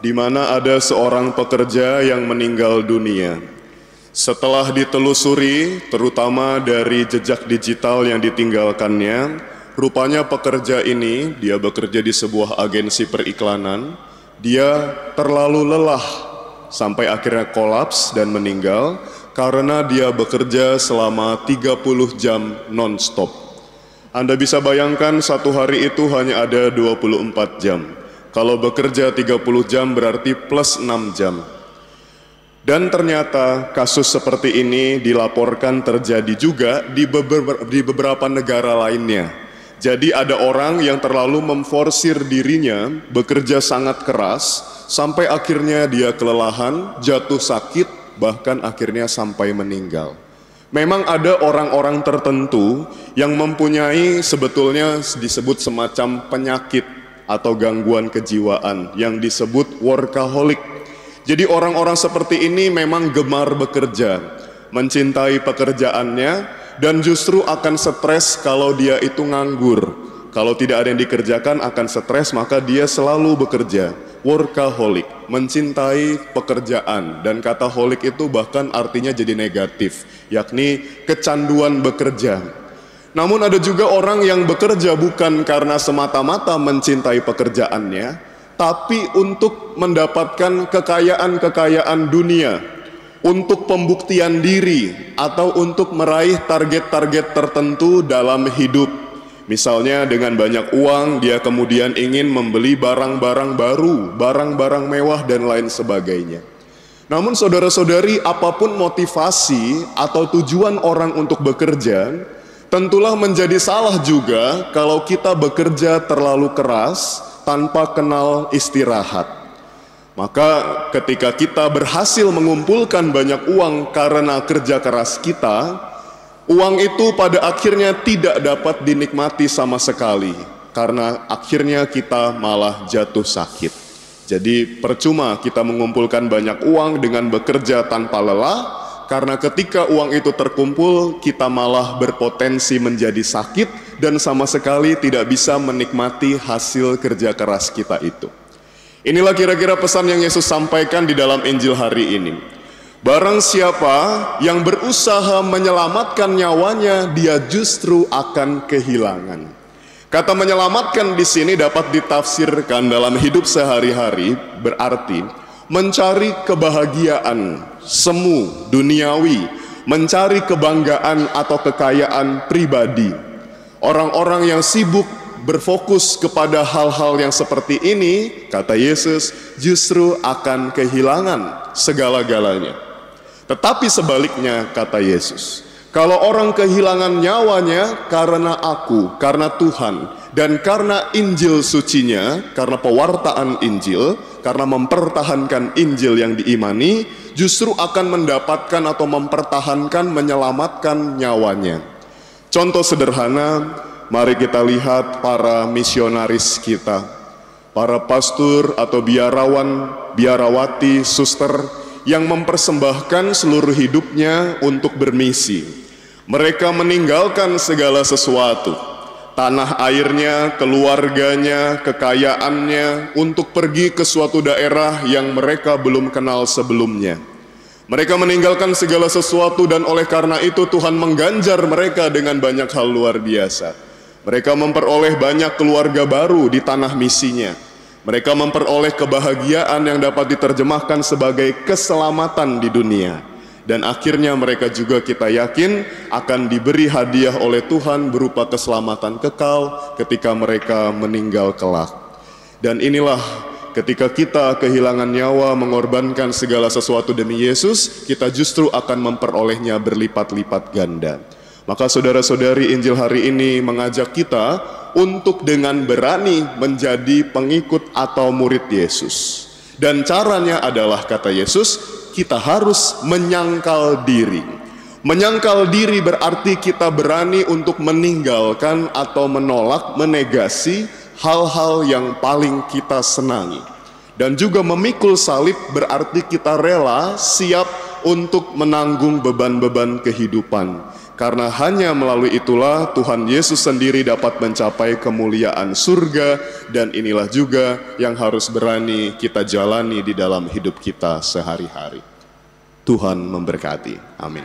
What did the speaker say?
di mana ada seorang pekerja yang meninggal dunia. Setelah ditelusuri, terutama dari jejak digital yang ditinggalkannya, rupanya pekerja ini, dia bekerja di sebuah agensi periklanan, dia terlalu lelah sampai akhirnya kolaps dan meninggal karena dia bekerja selama 30 jam non-stop. Anda bisa bayangkan satu hari itu hanya ada 24 jam. Kalau bekerja 30 jam berarti plus 6 jam. Dan ternyata kasus seperti ini dilaporkan terjadi juga di beberapa negara lainnya. Jadi ada orang yang terlalu memforsir dirinya bekerja sangat keras sampai akhirnya dia kelelahan, jatuh sakit, bahkan akhirnya sampai meninggal. Memang ada orang-orang tertentu yang mempunyai sebetulnya disebut semacam penyakit atau gangguan kejiwaan yang disebut workaholic. Jadi orang-orang seperti ini memang gemar bekerja, mencintai pekerjaannya, dan justru akan stres kalau dia itu nganggur. Kalau tidak ada yang dikerjakan akan stres, maka dia selalu bekerja. Workaholic, mencintai pekerjaan, dan kata holic itu bahkan artinya jadi negatif, yakni kecanduan bekerja. Namun ada juga orang yang bekerja bukan karena semata-mata mencintai pekerjaannya, tapi untuk mendapatkan kekayaan-kekayaan dunia, untuk pembuktian diri, atau untuk meraih target-target tertentu dalam hidup. Misalnya dengan banyak uang, dia kemudian ingin membeli barang-barang baru, barang-barang mewah, dan lain sebagainya. Namun saudara-saudari, apapun motivasi atau tujuan orang untuk bekerja, tentulah menjadi salah juga kalau kita bekerja terlalu keras, tanpa kenal istirahat. Maka ketika kita berhasil mengumpulkan banyak uang karena kerja keras kita, uang itu pada akhirnya tidak dapat dinikmati sama sekali, karena akhirnya kita malah jatuh sakit. Jadi percuma kita mengumpulkan banyak uang dengan bekerja tanpa lelah, karena ketika uang itu terkumpul, kita malah berpotensi menjadi sakit dan sama sekali tidak bisa menikmati hasil kerja keras kita itu. Inilah kira-kira pesan yang Yesus sampaikan di dalam Injil hari ini. Barang siapa yang berusaha menyelamatkan nyawanya, dia justru akan kehilangan. Kata menyelamatkan di sini dapat ditafsirkan dalam hidup sehari-hari, berarti mencari kebahagiaan semu duniawi, mencari kebanggaan atau kekayaan pribadi. Orang-orang yang sibuk berfokus kepada hal-hal yang seperti ini, kata Yesus, justru akan kehilangan segala-galanya. Tetapi sebaliknya, kata Yesus, kalau orang kehilangan nyawanya karena aku, karena Tuhan, dan karena Injil sucinya, karena pewartaan Injil, karena mempertahankan Injil yang diimani, justru akan mendapatkan atau mempertahankan, menyelamatkan nyawanya. Contoh sederhana, mari kita lihat para misionaris kita, para pastor atau biarawan, biarawati, suster yang mempersembahkan seluruh hidupnya untuk bermisi. Mereka meninggalkan segala sesuatu, tanah airnya, keluarganya, kekayaannya, untuk pergi ke suatu daerah yang mereka belum kenal sebelumnya. Mereka meninggalkan segala sesuatu dan oleh karena itu Tuhan mengganjar mereka dengan banyak hal luar biasa. Mereka memperoleh banyak keluarga baru di tanah misinya. Mereka memperoleh kebahagiaan yang dapat diterjemahkan sebagai keselamatan di dunia. Dan akhirnya mereka juga kita yakin akan diberi hadiah oleh Tuhan berupa keselamatan kekal ketika mereka meninggal kelak. Dan inilah ketika kita kehilangan nyawa, mengorbankan segala sesuatu demi Yesus, kita justru akan memperolehnya berlipat-lipat ganda. Maka saudara-saudari, Injil hari ini mengajak kita untuk dengan berani menjadi pengikut atau murid Yesus. Dan caranya adalah, kata Yesus, kita harus menyangkal diri. Menyangkal diri berarti kita berani untuk meninggalkan atau menolak, menegasi hal-hal yang paling kita senangi. Dan juga memikul salib berarti kita rela, siap untuk menanggung beban-beban kehidupan. Karena hanya melalui itulah Tuhan Yesus sendiri dapat mencapai kemuliaan surga, dan inilah juga yang harus berani kita jalani di dalam hidup kita sehari-hari. Tuhan memberkati. Amin.